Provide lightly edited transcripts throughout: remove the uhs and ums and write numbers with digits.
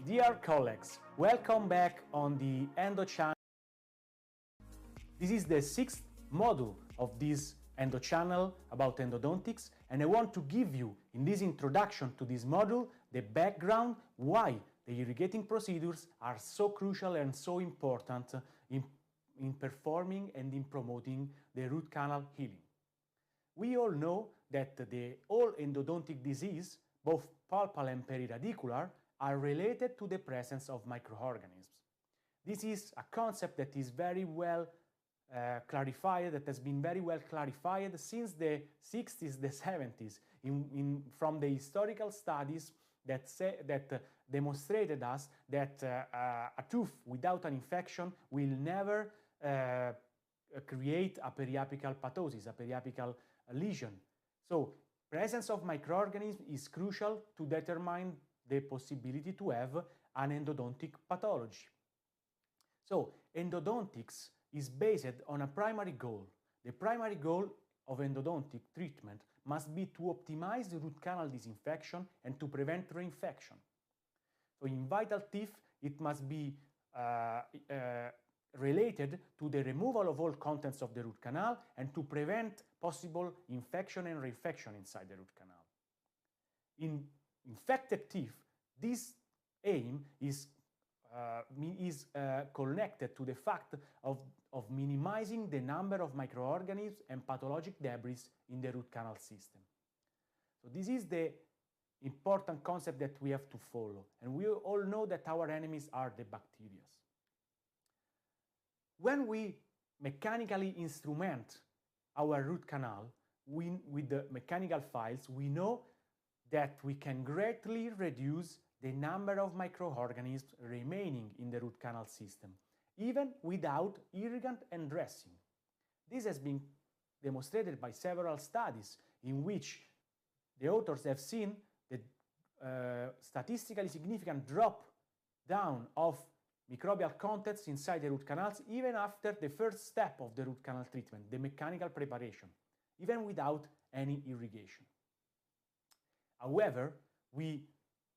Dear colleagues, welcome back on the Endo channel. This is the 6th module of this Endo channel about endodontics, and I want to give you, in this introduction to this module, the background why the irrigating procedures are so crucial and so important in performing and in promoting the root canal healing. We all know that all endodontic disease, both pulpal and periradicular, are related to the presence of microorganisms. This is a concept that is very well clarified, that has been very well clarified since the 60s, the 70s, from the historical studies that demonstrated us that a tooth without an infection will never create a periapical pathosis, a periapical lesion. So, presence of microorganisms is crucial to determine the possibility to have an endodontic pathology. So, endodontics is based on a primary goal. The primary goal of endodontic treatment must be to optimize the root canal disinfection and to prevent reinfection. So, in vital teeth, it must be related to the removal of all contents of the root canal and to prevent possible infection and reinfection inside the root canal. In infected teeth, this aim is connected to the fact of minimizing the number of microorganisms and pathologic debris in the root canal system. So this is the important concept that we have to follow, and we all know that our enemies are the bacteria. When we mechanically instrument our root canal with the mechanical files, we know that we can greatly reduce the number of microorganisms remaining in the root canal system, even without irrigant and dressing. This has been demonstrated by several studies in which the authors have seen the statistically significant drop down of microbial contents inside the root canals even after the first step of the root canal treatment, the mechanical preparation, even without any irrigation. However, we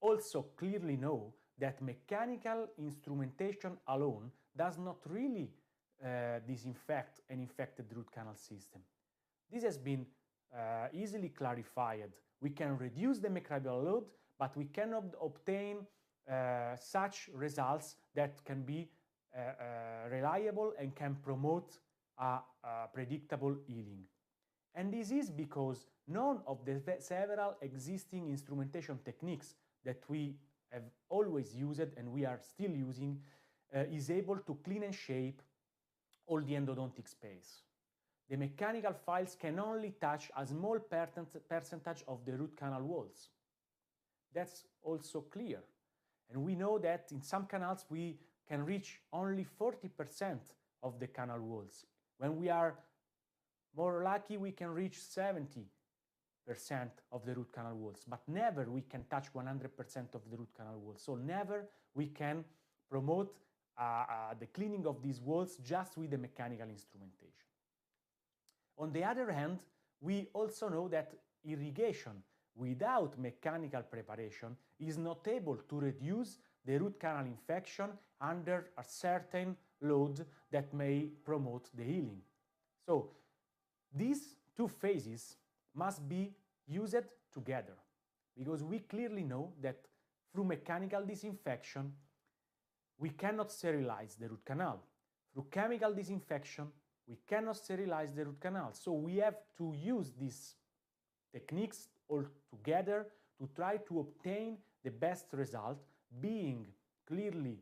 also clearly know that mechanical instrumentation alone does not really disinfect an infected root canal system. This has been easily clarified. We can reduce the microbial load, but we cannot obtain such results that can be reliable and can promote a predictable healing. And this is because none of the several existing instrumentation techniques that we have always used and we are still using is able to clean and shape all the endodontic space. The mechanical files can only touch a small percentage of the root canal walls. That's also clear. And we know that in some canals we can reach only 40% of the canal walls. When we are more lucky, we can reach 70% of the root canal walls, but never we can touch 100% of the root canal walls. So never we can promote the cleaning of these walls just with the mechanical instrumentation. On the other hand, we also know that irrigation without mechanical preparation is not able to reduce the root canal infection under a certain load that may promote the healing. So these two phases must be used together, because we clearly know that through mechanical disinfection we cannot sterilize the root canal. Through chemical disinfection we cannot sterilize the root canal. So we have to use these techniques all together to try to obtain the best result, being clearly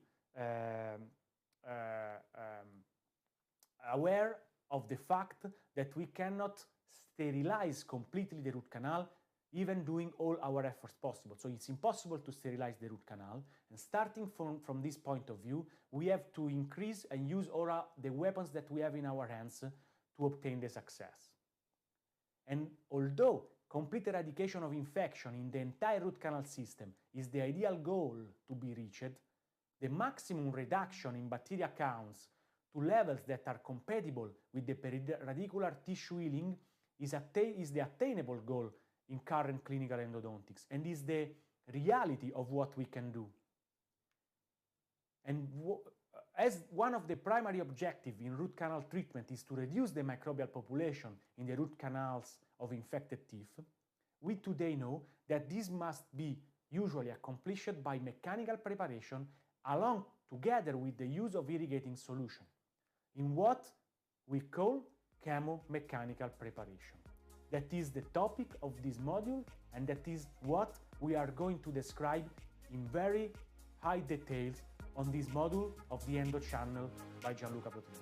aware of the fact that we cannot sterilize completely the root canal, even doing all our efforts possible. So it's impossible to sterilize the root canal, and starting from this point of view, we have to increase and use all the weapons that we have in our hands to obtain the success. And although complete eradication of infection in the entire root canal system is the ideal goal to be reached, the maximum reduction in bacteria counts to levels that are compatible with the periradicular tissue healing is the attainable goal in current clinical endodontics and is the reality of what we can do. And as one of the primary objectives in root canal treatment is to reduce the microbial population in the root canals of infected teeth, we today know that this must be usually accomplished by mechanical preparation along together with the use of irrigating solution in what we call chemomechanical preparation. That is the topic of this module, and that is what we are going to describe in very high details on this module of the Endo channel by Gianluca Plotino.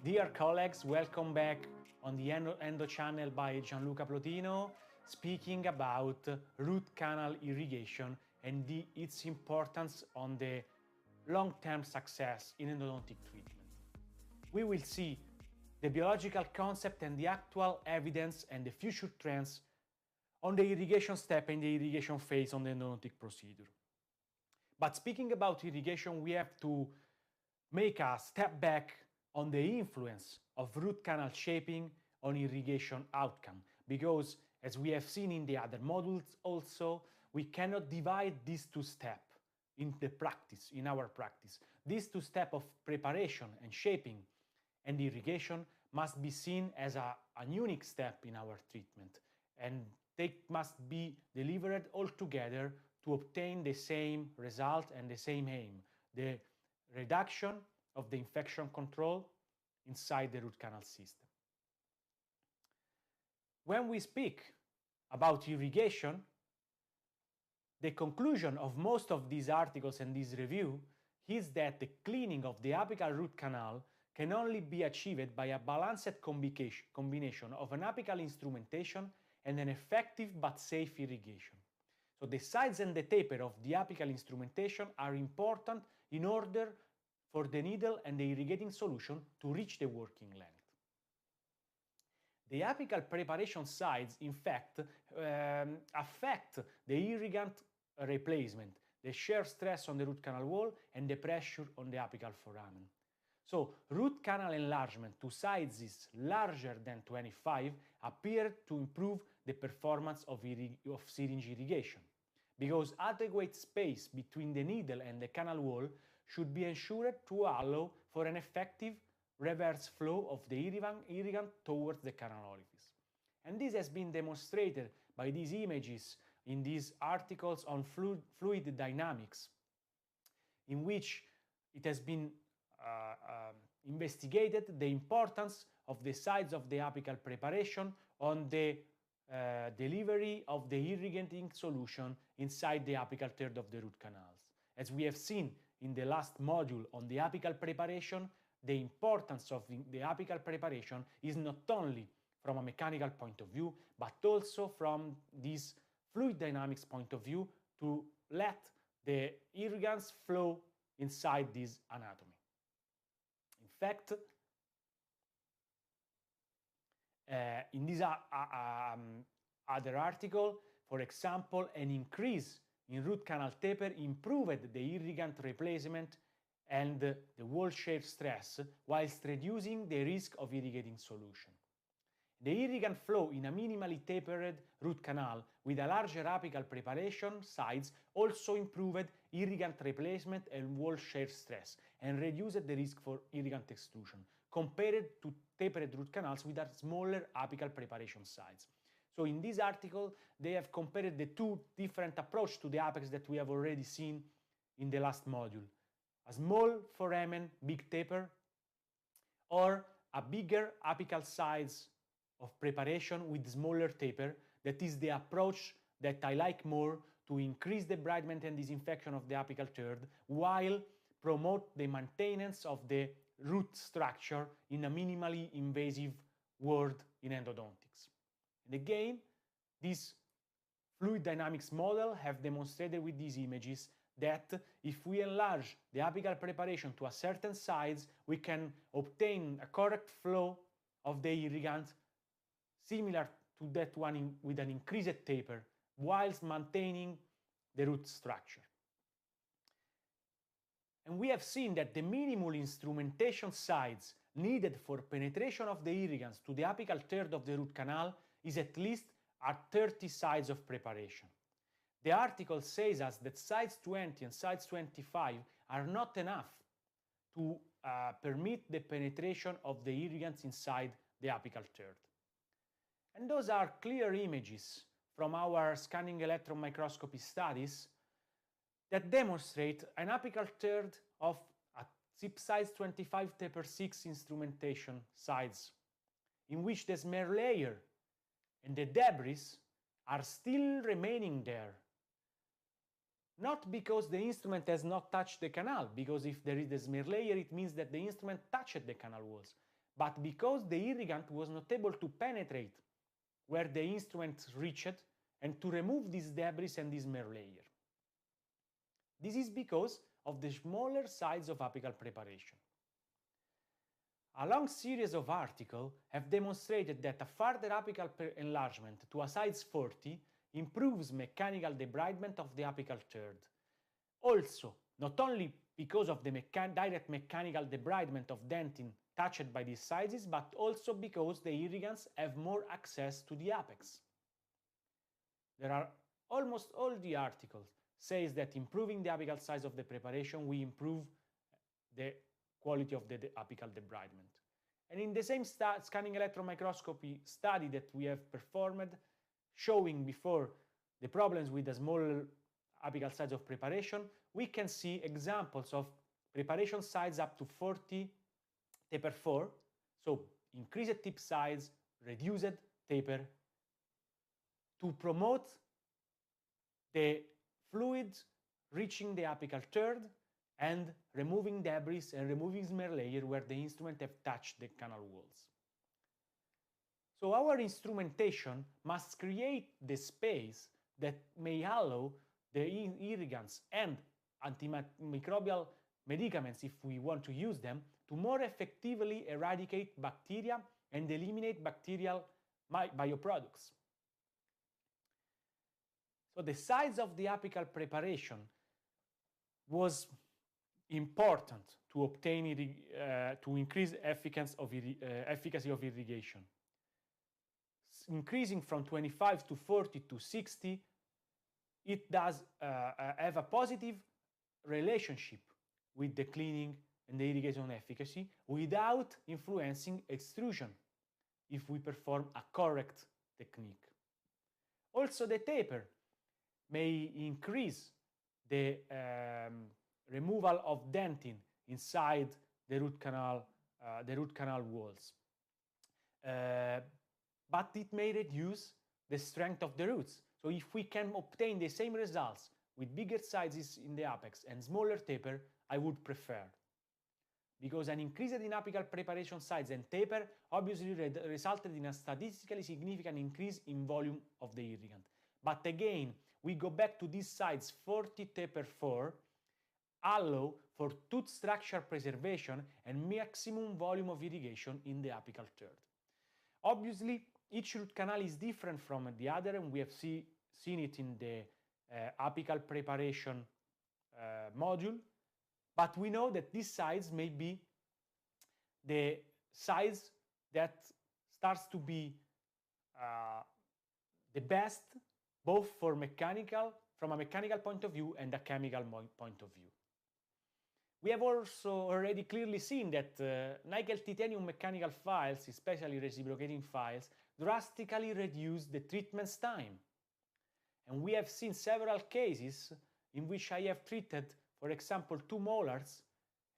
Dear colleagues, welcome back on the Endo channel by Gianluca Plotino, speaking about root canal irrigation and its importance on the long-term success in endodontic treatment. We will see the biological concept and the actual evidence and the future trends on the irrigation step and the irrigation phase on the endodontic procedure. But speaking about irrigation, we have to make a step back on the influence of root canal shaping on irrigation outcome, because as we have seen in the other modules also, we cannot divide these two steps in our practice. These two steps of preparation and shaping and irrigation must be seen as a unique step in our treatment, and they must be delivered all together to obtain the same result and the same aim, the reduction of the infection control inside the root canal system. When we speak about irrigation, the conclusion of most of these articles and this review is that the cleaning of the apical root canal can only be achieved by a balanced combination of an apical instrumentation and an effective but safe irrigation. So the size and the taper of the apical instrumentation are important in order for the needle and the irrigating solution to reach the working length. The apical preparation size, in fact, affect the irrigant replacement, the shear stress on the root canal wall, and the pressure on the apical foramen. So, root canal enlargement to sizes larger than 25 appeared to improve the performance of syringe irrigation, because adequate space between the needle and the canal wall should be ensured to allow for an effective reverse flow of the irrigant towards the canal orifice. And this has been demonstrated by these images in these articles on fluid dynamics, in which it has been investigated the importance of the size of the apical preparation on the delivery of the irrigating solution inside the apical third of the root canals. As we have seen in the last module on the apical preparation, the importance of the apical preparation is not only from a mechanical point of view, but also from this fluid dynamics point of view to let the irrigants flow inside this anatomy. In fact, in this other article, for example, an increase in root canal taper improved the irrigant replacement and the wall shear stress, whilst reducing the risk of irrigating solution. The irrigant flow in a minimally tapered root canal with a larger apical preparation size also improved irrigant replacement and wall shear stress and reduced the risk for irrigant extrusion compared to tapered root canals with a smaller apical preparation size. So in this article, they have compared the two different approaches to the apex that we have already seen in the last module. A small foramen, big taper, or a bigger apical size of preparation with smaller taper. That is the approach that I like more to increase the debridement and disinfection of the apical third while promote the maintenance of the root structure in a minimally invasive world in endodontics. And again, this fluid dynamics model have demonstrated with these images that if we enlarge the apical preparation to a certain size, we can obtain a correct flow of the irrigant similar to that one with an increased taper, whilst maintaining the root structure. And we have seen that the minimal instrumentation size needed for penetration of the irrigants to the apical third of the root canal is at least at 30 size of preparation. the article says us that size 20 and size 25 are not enough to permit the penetration of the irrigants inside the apical third. And those are clear images from our scanning electron microscopy studies that demonstrate an apical third of a tip size 25 taper 6 instrumentation size, in which the smear layer and the debris are still remaining there. Not because the instrument has not touched the canal, because if there is the smear layer, it means that the instrument touched the canal walls, but because the irrigant was not able to penetrate where the instrument reached and to remove this debris and this smear layer. This is because of the smaller size of apical preparation. A long series of articles have demonstrated that a further apical enlargement to a size 40 improves mechanical debridement of the apical third. Also, not only because of the direct mechanical debridement of dentin touched by these sizes, but also because the irrigants have more access to the apex. There are almost all the articles says that improving the apical size of the preparation will improve the quality of the apical debridement. And in the same scanning electron microscopy study that we have performed, showing before the problems with the small apical size of preparation, we can see examples of preparation size up to 40 taper 4, so increased tip size, reduced taper, to promote the fluid reaching the apical third and removing debris and removing smear layer where the instrument have touched the canal walls. So our instrumentation must create the space that may allow the irrigants and antimicrobial medicaments, if we want to use them, to more effectively eradicate bacteria and eliminate bacterial bioproducts. So the size of the apical preparation was important to obtain to increase efficacy of irrigation. Increasing from 25 to 40 to 60, it does have a positive relationship with the cleaning and the irrigation efficacy without influencing extrusion if we perform a correct technique. Also, the taper may increase the removal of dentin inside the root canal walls, but it may reduce the strength of the roots. So if we can obtain the same results with bigger sizes in the apex and smaller taper, I would prefer, because an increase in apical preparation size and taper obviously resulted in a statistically significant increase in volume of the irrigant. But again, we go back to this size 40 taper 4, allow for tooth structure preservation and maximum volume of irrigation in the apical third. Obviously, each root canal is different from the other, and we have seen it in the apical preparation module, but we know that this size may be the size that starts to be the best both for from a mechanical point of view and a chemical point of view. We have also already clearly seen that nickel titanium mechanical files, especially reciprocating files, drastically reduce the treatment's time. And we have seen several cases in which I have treated, for example, 2 molars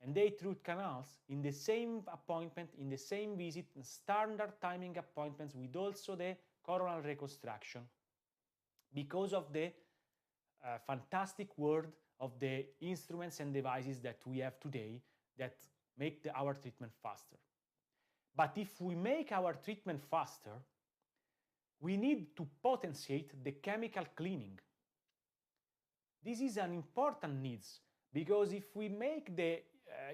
and 8 root canals in the same appointment, in the same visit, standard timing appointments with also the coronal reconstruction, because of the fantastic work of the instruments and devices that we have today that make our treatment faster. But if we make our treatment faster, we need to potentiate the chemical cleaning. This is an important need, because if we make the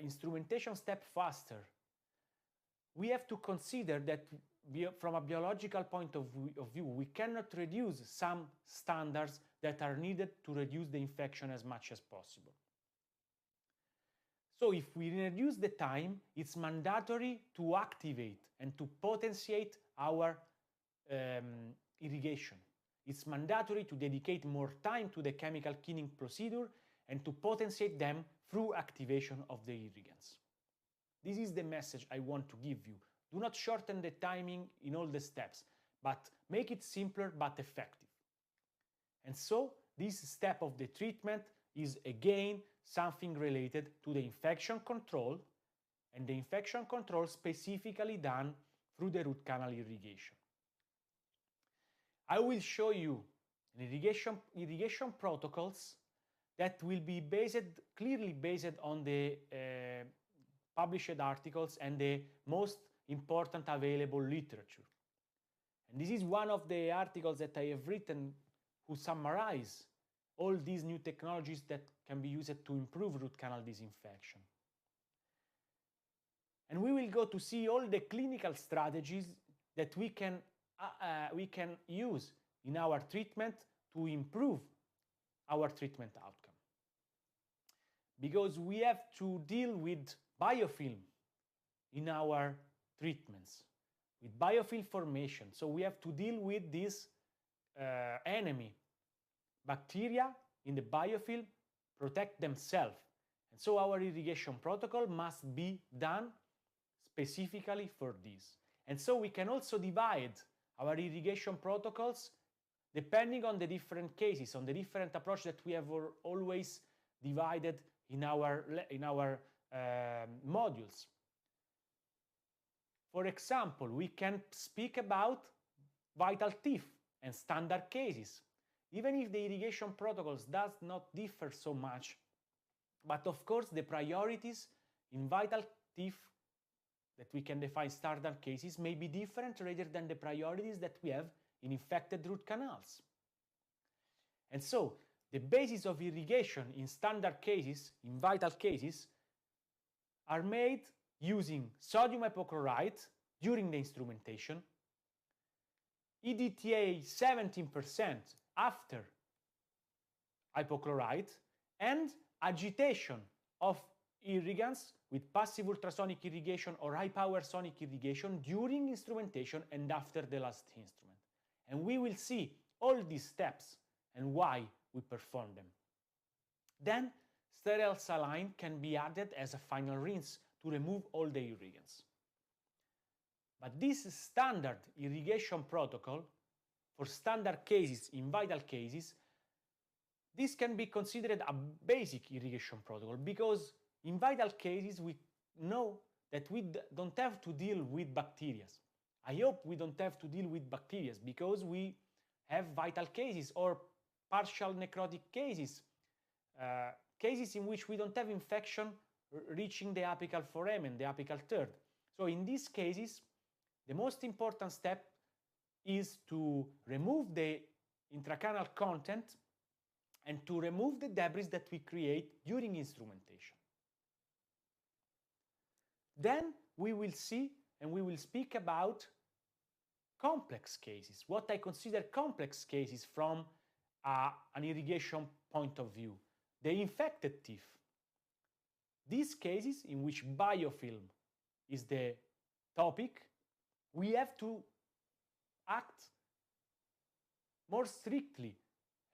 instrumentation step faster, we have to consider that from a biological point of view, we cannot reduce some standards that are needed to reduce the infection as much as possible. So if we reduce the time, it's mandatory to activate and to potentiate our irrigation. it's mandatory to dedicate more time to the chemical cleaning procedure and to potentiate them through activation of the irrigants. This is the message I want to give you. Do not shorten the timing in all the steps, but make it simpler but effective. And so, this step of the treatment is again something related to the infection control, and the infection control specifically done through the root canal irrigation. I will show you irrigation protocols that will be clearly based on the published articles and the most important available literature. And this is one of the articles that I have written who summarize all these new technologies that can be used to improve root canal disinfection. And we will go to see all the clinical strategies that we can use in our treatment to improve our treatment outcome. Because we have to deal with biofilm in our treatments, with biofilm formation. So we have to deal with this enemy. Bacteria in the biofilm protect themselves. And so our irrigation protocol must be done specifically for this. And so we can also divide our irrigation protocols depending on the different cases, on the different approach that we have always divided in our modules. For example, we can speak about vital teeth and standard cases, even if the irrigation protocols does not differ so much. But of course, the priorities in vital teeth that we can define standard cases may be different rather than the priorities that we have in infected root canals. And so, the basis of irrigation in standard cases, in vital cases, are made using sodium hypochlorite during the instrumentation, EDTA 17% after hypochlorite, and agitation of irrigants with passive ultrasonic irrigation or high power sonic irrigation during instrumentation and after the last instrument. And we will see all these steps and why we perform them. Then sterile saline can be added as a final rinse to remove all the irrigants. But this standard irrigation protocol for standard cases in vital cases, this can be considered a basic irrigation protocol because in vital cases we know that we don't have to deal with bacteria. I hope we don't have to deal with bacteria because we have vital cases or partial necrotic cases, cases in which we don't have infection reaching the apical foramen, the apical third. So in these cases, the most important step is to remove the intracanal content and to remove the debris that we create during instrumentation. Then we will see and we will speak about complex cases, what I consider complex cases from an irrigation point of view. The infected teeth. These cases in which biofilm is the topic, we have to act more strictly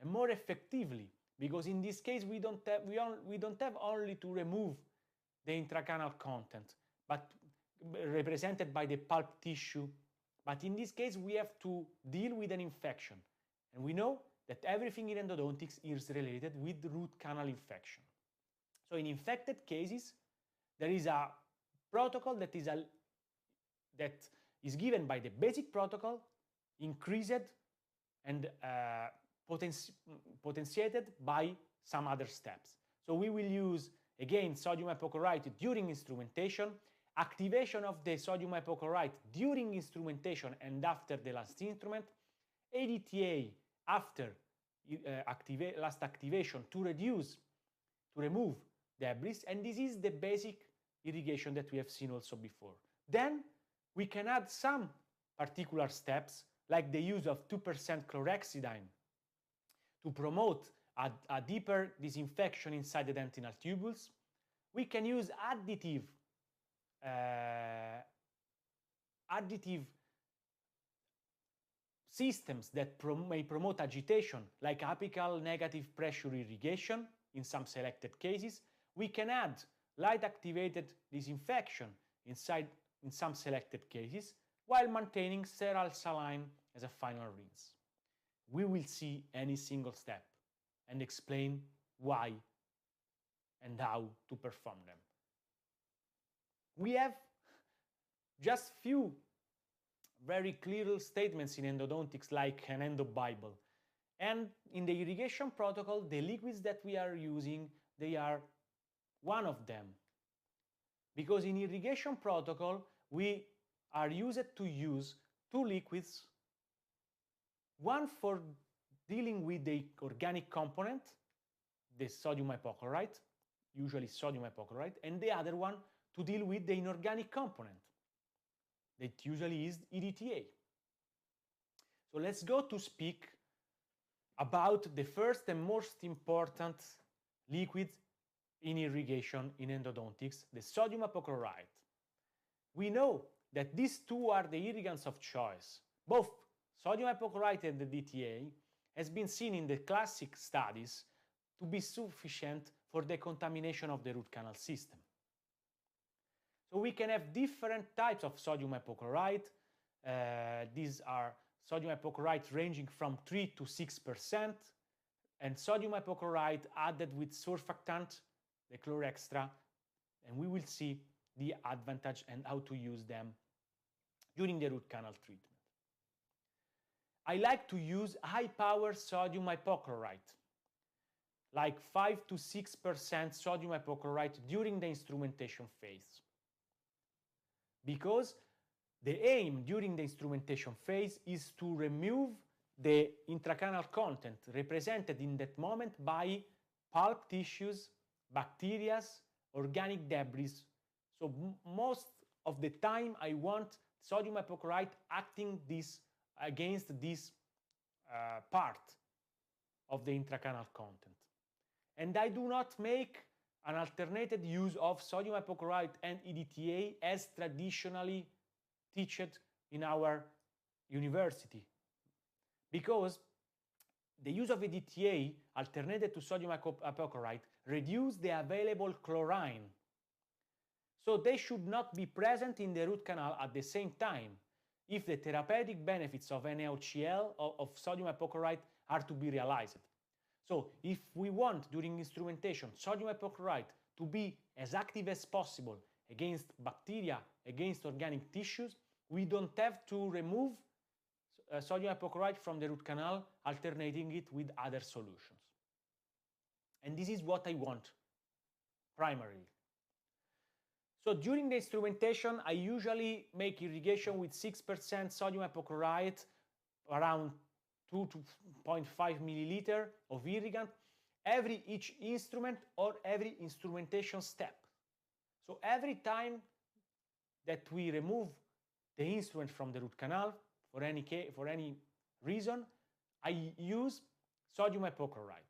and more effectively, because in this case we don't have only to remove the intracanal content, but represented by the pulp tissue. But in this case we have to deal with an infection, and we know that everything in endodontics is related with root canal infection. So in infected cases, there is a protocol that is given by the basic protocol, increased and potentiated by some other steps. So we will use, again, sodium hypochlorite during instrumentation, activation of the sodium hypochlorite during instrumentation and after the last instrument, ADTA after last activation to remove debris, and this is the basic irrigation that we have seen also before. Then we can add some particular steps, like the use of 2% chlorhexidine to promote a deeper disinfection inside the dentinal tubules. We can use additive systems that may promote agitation, like apical negative pressure irrigation in some selected cases, we can add light-activated disinfection in some selected cases, while maintaining sterile saline as a final rinse. We will see any single step and explain why and how to perform them. We have just few very clear statements in endodontics, like an endo Bible. And in the irrigation protocol, the liquids that we are using, they are one of them. Because in irrigation protocol, we are used to use two liquids, one for dealing with the organic component, the sodium hypochlorite, usually sodium hypochlorite, and the other one to deal with the inorganic component, that usually is EDTA. So let's go to speak about the first and most important liquid in irrigation in endodontics, the sodium hypochlorite. We know that these two are the irrigants of choice. Both sodium hypochlorite and the DTA has been seen in the classic studies to be sufficient for the contamination of the root canal system. So we can have different types of sodium hypochlorite. These are sodium hypochlorite ranging from 3 to 6%, and sodium hypochlorite added with surfactant, the chlor extra, and we will see the advantage and how to use them during the root canal treatment. I like to use high-power sodium hypochlorite, like 5 to 6% sodium hypochlorite during the instrumentation phase. Because the aim during the instrumentation phase is to remove the intracanal content represented in that moment by pulp tissues, bacteria, organic debris. So most of the time I want sodium hypochlorite acting against this part of the intracanal content. And I do not make an alternated use of sodium hypochlorite and EDTA as traditionally taught in our university, because the use of EDTA alternated to sodium hypochlorite reduce the available chlorine. So they should not be present in the root canal at the same time if the therapeutic benefits of NaOCl of sodium hypochlorite are to be realized. So if we want during instrumentation sodium hypochlorite to be as active as possible against bacteria, against organic tissues, we don't have to remove sodium hypochlorite from the root canal, alternating it with other solutions. And this is what I want primarily. So during the instrumentation, I usually make irrigation with 6% sodium hypochlorite, around 2 to 0.5 milliliter of irrigant, each instrument or every instrumentation step. So every time that we remove the instrument from the root canal, for any reason, I use sodium hypochlorite.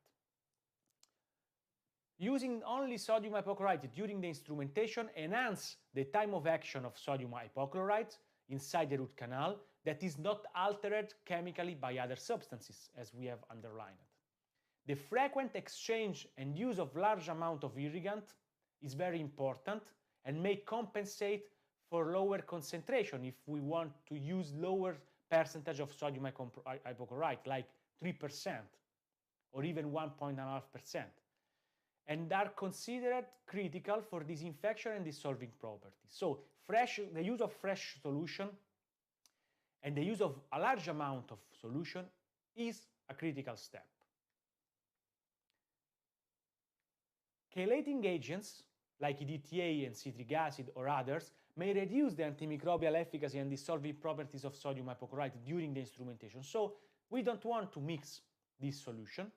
Using only sodium hypochlorite during the instrumentation enhances the time of action of sodium hypochlorite inside the root canal that is not altered chemically by other substances, as we have underlined. The frequent exchange and use of large amount of irrigant is very important and may compensate for lower concentration if we want to use lower percentage of sodium hypochlorite, like 3% or even 1.5%, and are considered critical for disinfection and dissolving properties. So the use of fresh solution and the use of a large amount of solution is a critical step. Chelating agents like EDTA and citric acid or others may reduce the antimicrobial efficacy and dissolving properties of sodium hypochlorite during the instrumentation. So we don't want to mix this solution.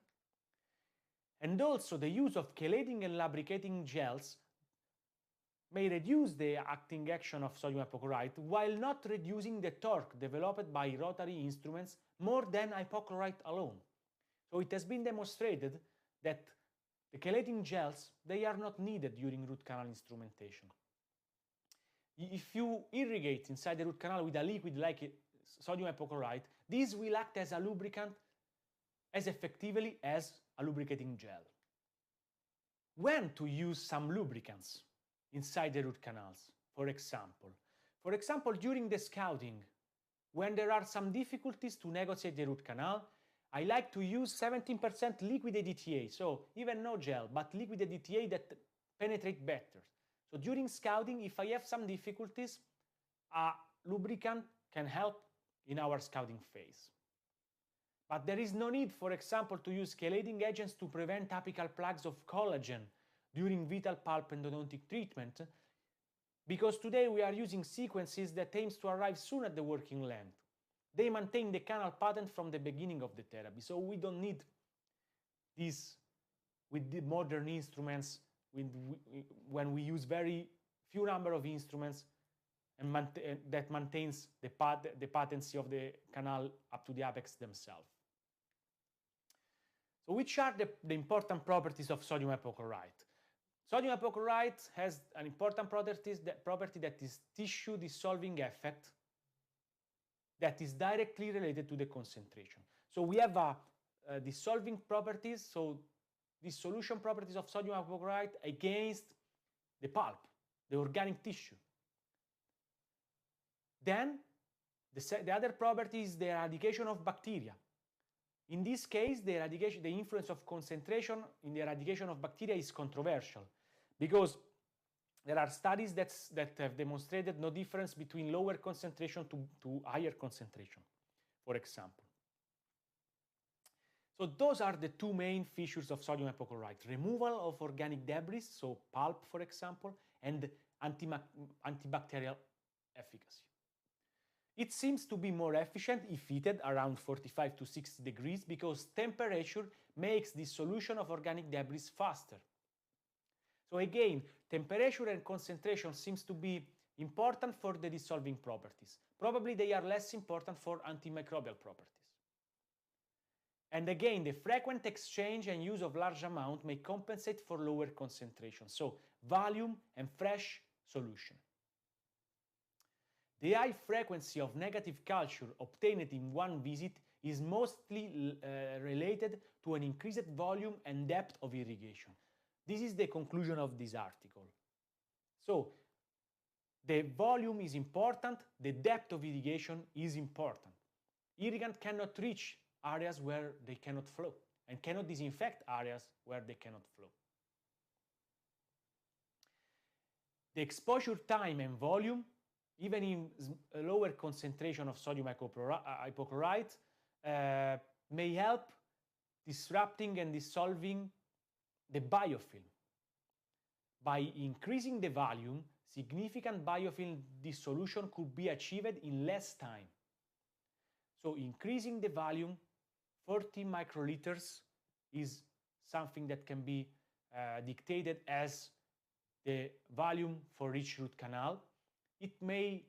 And also the use of chelating and lubricating gels may reduce the acting action of sodium hypochlorite while not reducing the torque developed by rotary instruments more than hypochlorite alone. So it has been demonstrated that the chelating gels, they are not needed during root canal instrumentation. If you irrigate inside the root canal with a liquid like sodium hypochlorite, this will act as a lubricant as effectively as a lubricating gel. When to use some lubricants inside the root canals, for example? For example, during the scouting, when there are some difficulties to negotiate the root canal, I like to use 17% liquid EDTA, so even no gel, but liquid EDTA that penetrate better. So during scouting, if I have some difficulties, a lubricant can help in our scouting phase. But there is no need, for example, to use chelating agents to prevent apical plaques of collagen during vital pulp endodontic treatment, because today we are using sequences that aims to arrive soon at the working length. They maintain the canal pattern from the beginning of the therapy, so we don't need this with the modern instruments when we use very few number of instruments and that maintains the patency of the canal up to the apex themselves. So which are the important properties of sodium hypochlorite? Sodium hypochlorite has an important property that is tissue dissolving effect that is directly related to the concentration. So we have dissolving properties, so dissolution properties of sodium hypochlorite against the pulp, the organic tissue. Then the other property is the eradication of bacteria. In this case, the influence of concentration in the eradication of bacteria is controversial, because there are studies that have demonstrated no difference between lower concentration to higher concentration, for example. So those are the two main features of sodium hypochlorite: removal of organic debris, so pulp, for example, and antibacterial efficacy. It seems to be more efficient if heated around 45 to 60 degrees, because temperature makes the dissolution of organic debris faster. So again, temperature and concentration seems to be important for the dissolving properties. Probably they are less important for antimicrobial properties. And again, the frequent exchange and use of large amount may compensate for lower concentration, so volume and fresh solution. The high frequency of negative culture obtained in one visit is mostly related to an increased volume and depth of irrigation. This is the conclusion of this article. So, the volume is important, the depth of irrigation is important. Irrigant cannot reach areas where they cannot flow, and cannot disinfect areas where they cannot flow. The exposure time and volume, even in a lower concentration of sodium hypochlorite, may help disrupting and dissolving the biofilm. By increasing the volume, significant biofilm dissolution could be achieved in less time. So increasing the volume, 40 microliters, is something that can be dictated as the volume for each root canal. It may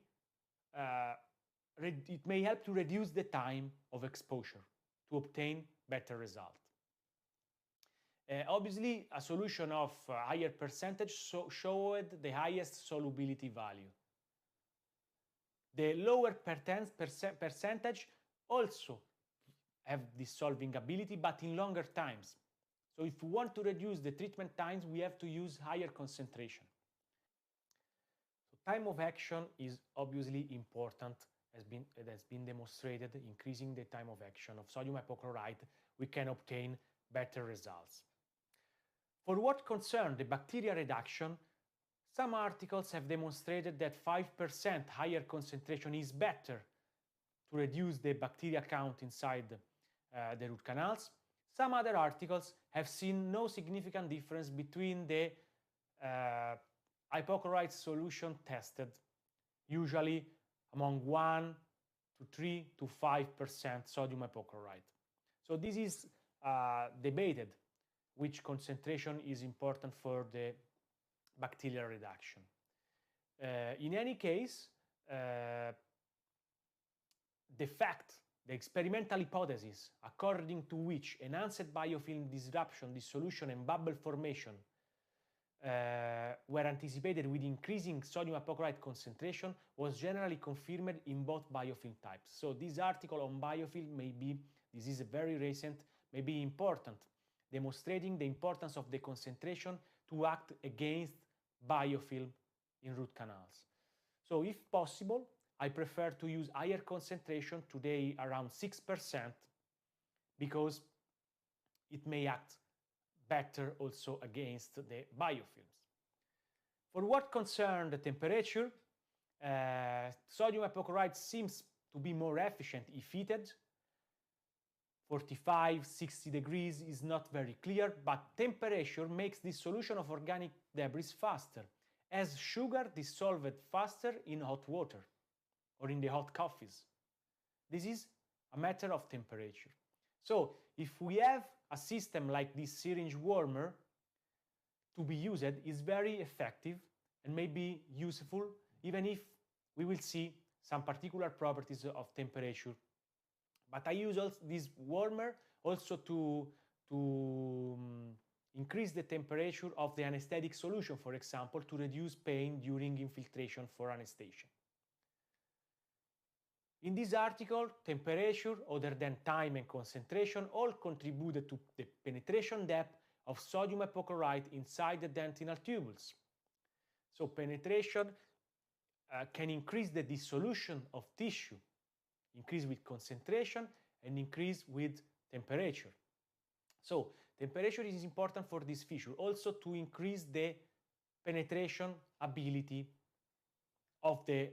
help to reduce the time of exposure to obtain better result. Obviously, a solution of higher percentage showed the highest solubility value. The lower percentage also have dissolving ability, but in longer times. So if we want to reduce the treatment times, we have to use higher concentration. So time of action is obviously important, it has been demonstrated. Increasing the time of action of sodium hypochlorite, we can obtain better results. For what concerns the bacteria reduction, some articles have demonstrated that 5% higher concentration is better to reduce the bacteria count inside the root canals. Some other articles have seen no significant difference between the hypochlorite solution tested, usually among 1 to 3 to 5% sodium hypochlorite. So this is debated which concentration is important for the bacterial reduction. In any case, the experimental hypothesis according to which enhanced biofilm disruption, dissolution, and bubble formation were anticipated with increasing sodium hypochlorite concentration was generally confirmed in both biofilm types. So this article on biofilm this is very recent, may be important, demonstrating the importance of the concentration to act against biofilm in root canals. So if possible, I prefer to use higher concentration, today around 6%, because it may act better also against the biofilms. For what concerns the temperature, sodium hypochlorite seems to be more efficient if heated. 45, 60 degrees is not very clear, but temperature makes this solution of organic debris faster, as sugar dissolved faster in hot water or in the hot coffees. This is a matter of temperature. So if we have a system like this syringe warmer to be used, is very effective and may be useful, even if we will see some particular properties of temperature. But I use this warmer also to increase the temperature of the anesthetic solution, for example, to reduce pain during infiltration for anesthesia. In this article, temperature, other than time and concentration, all contributed to the penetration depth of sodium hypochlorite inside the dentinal tubules. So penetration can increase the dissolution of tissue, increase with concentration and increase with temperature. So temperature is important for this feature, also to increase the penetration ability of the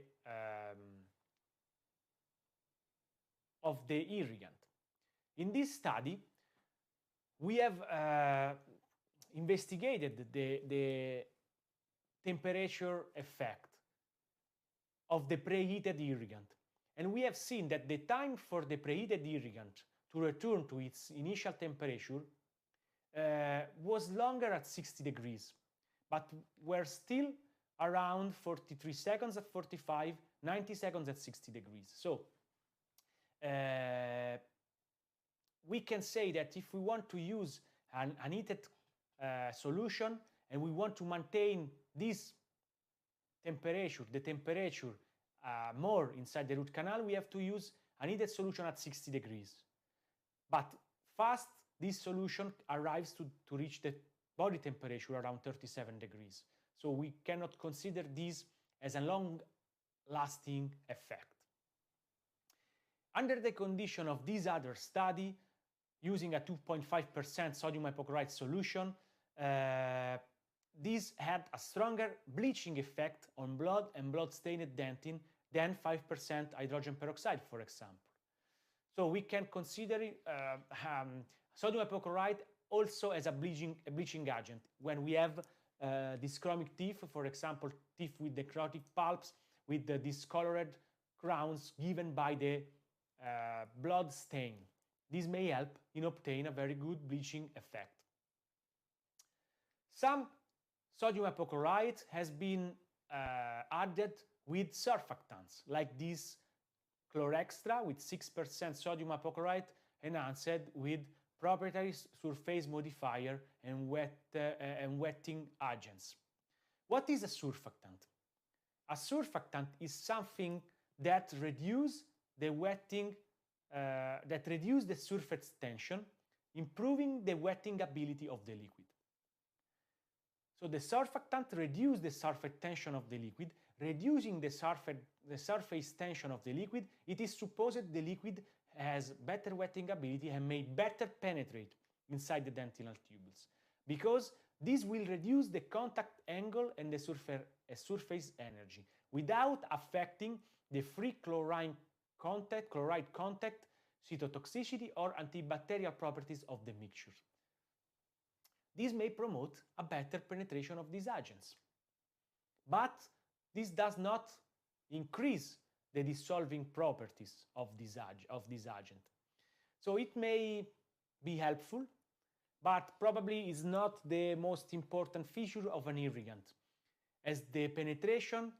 irrigant. In this study, we have investigated the temperature effect of the preheated irrigant. And we have seen that the time for the preheated irrigant to return to its initial temperature was longer at 60 degrees, but were still around 43 seconds at 45, 90 seconds at 60 degrees. So we can say that if we want to use an heated solution and we want to maintain this temperature, the temperature more inside the root canal, we have to use an heated solution at 60 degrees. But fast, this solution arrives to reach the body temperature around 37 degrees. So we cannot consider this as a long-lasting effect. Under the condition of this other study, using a 2.5% sodium hypochlorite solution, this had a stronger bleaching effect on blood and blood-stained dentin than 5% hydrogen peroxide, for example. So we can consider sodium hypochlorite also as a bleaching agent when we have dyschromic teeth, for example, teeth with necrotic pulps with the discolored crowns given by the blood stain. This may help in obtain a very good bleaching effect. Some sodium hypochlorite has been added with surfactants, like this Chlorextra with 6% sodium hypochlorite enhanced with proprietary surface modifier and wetting agents. What is a surfactant? A surfactant is something that reduces the wetting, that reduces the surface tension, improving the wetting ability of the liquid. So the surfactant reduces the surface tension of the liquid. Reducing the surface tension of the liquid, it is supposed the liquid has better wetting ability and may better penetrate inside the dentinal tubules, because this will reduce the contact angle and the surface energy without affecting the free chloride contact, cytotoxicity, or antibacterial properties of the mixture. This may promote a better penetration of these agents. But this does not increase the dissolving properties of this agent. So it may be helpful, but probably is not the most important feature of an irrigant, as the penetration,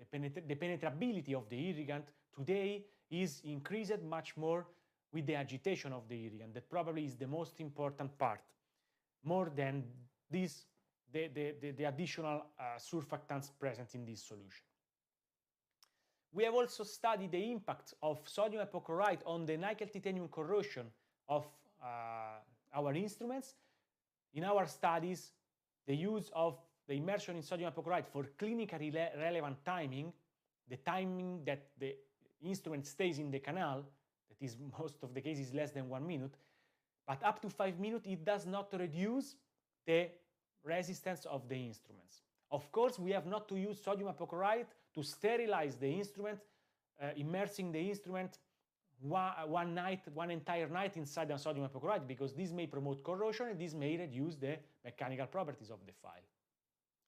the penetrability of the irrigant today is increased much more with the agitation of the irrigant. That probably is the most important part. more than this, the additional surfactants present in this solution. We have also studied the impact of sodium hypochlorite on the nickel titanium corrosion of our instruments. In our studies, the use of the immersion in sodium hypochlorite for clinically relevant timing, the timing that the instrument stays in the canal, that is most of the cases less than 1 minute, but up to 5 minutes, it does not reduce the resistance of the instruments. Of course, we have not to use sodium hypochlorite to sterilize the instrument, immersing the instrument one entire night inside the sodium hypochlorite, because this may promote corrosion and this may reduce the mechanical properties of the file.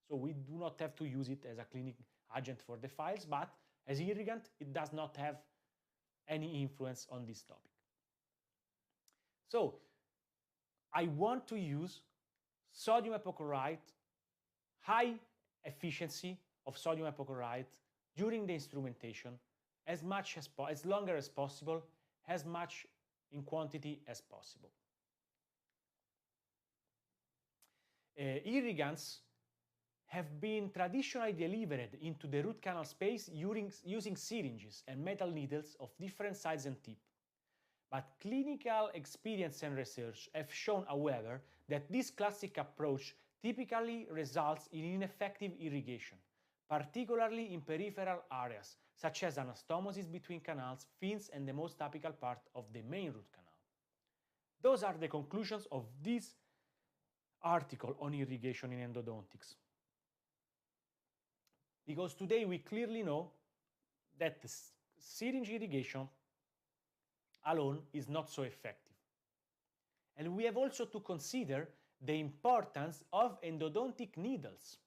So we do not have to use it as a clinic agent for the files, but as irrigant, it does not have any influence on this topic. So I want to use sodium hypochlorite, high efficiency of sodium hypochlorite during the instrumentation, as longer as possible, as much in quantity as possible. Irrigants have been traditionally delivered into the root canal space using syringes and metal needles of different size and tip. But clinical experience and research have shown, however, that this classic approach typically results in ineffective irrigation, particularly in peripheral areas, such as anastomosis between canals, fins, and the most apical part of the main root canal. Those are the conclusions of this article on irrigation in endodontics. Because today we clearly know that the syringe irrigation alone is not so effective. And we have also to consider the importance of endodontic needles.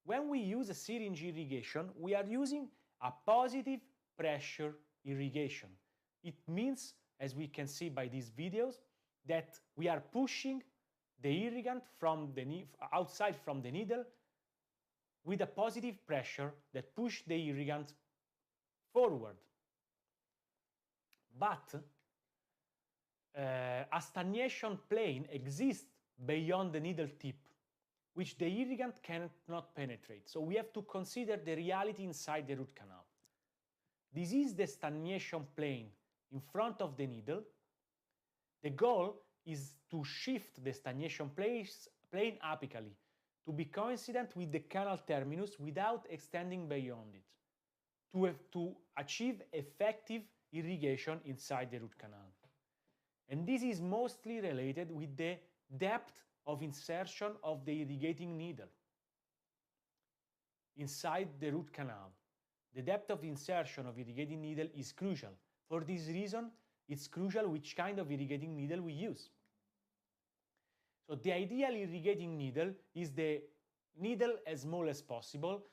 When we use a syringe irrigation, we are using a positive pressure irrigation. It means, as we can see by these videos, that we are pushing the irrigant from the outside from the needle with a positive pressure that pushes the irrigant forward. But a stagnation plane exists beyond the needle tip, which the irrigant cannot penetrate. So we have to consider the reality inside the root canal. This is the stagnation plane in front of the needle. The goal is to shift the stagnation plane apically to be coincident with the canal terminus without extending beyond it, to achieve effective irrigation inside the root canal. And this is mostly related with the depth of insertion of the irrigating needle inside the root canal. The depth of insertion of irrigating needle is crucial. For this reason, it's crucial which kind of irrigating needle we use. So the ideal irrigating needle is the needle as small as possible.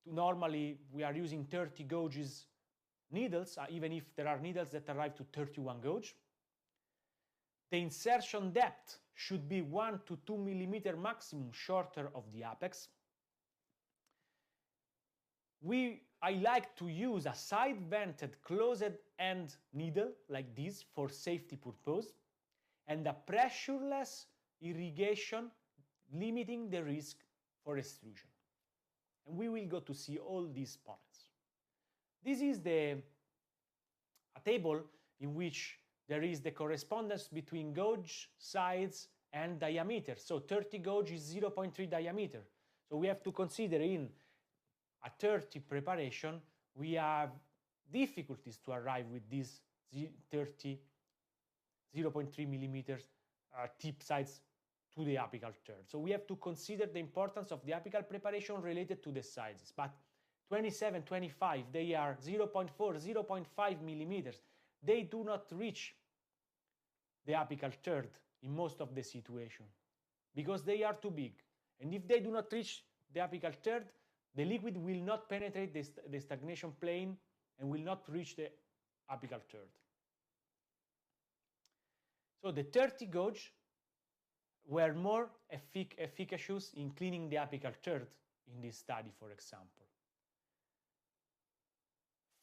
Normally, we are using 30 gauges needles, even if there are needles that arrive to 31 gauge. The insertion depth should be 1 to 2 millimeter maximum shorter of the apex. I like to use a side-vented closed-end needle like this for safety purpose, and a pressureless irrigation limiting the risk for extrusion. And we will go to see all these points. This is a table in which there is the correspondence between gauge size and diameter. So 30 gauge is 0.3 diameter. So we have to consider in a 30 preparation, we have difficulties to arrive with this 30 0.3 millimeters tip size to the apical third. So we have to consider the importance of the apical preparation related to the sizes. But 27, 25, they are 0.4, 0.5 millimeters. They do not reach the apical third in most of the situation because they are too big. And if they do not reach the apical third, the liquid will not penetrate the stagnation plane and will not reach the apical third. So the 30 gauge were more efficacious in cleaning the apical third in this study, for example.